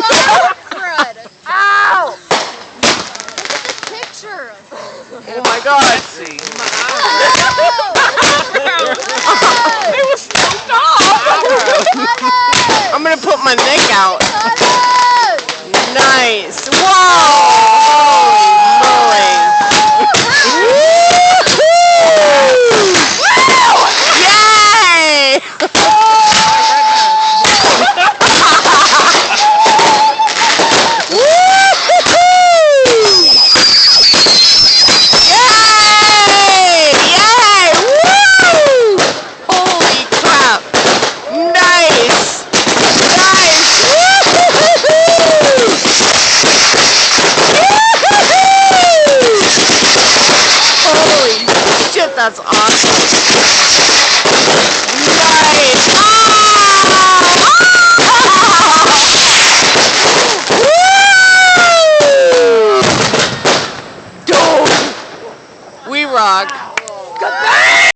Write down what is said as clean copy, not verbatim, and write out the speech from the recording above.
Fred. Ow! Look at this picture. Oh my God! Betsy. It was snooped off. I'm gonna put my neck out. Nice. Whoa! Holy moly! Yay! That's awesome.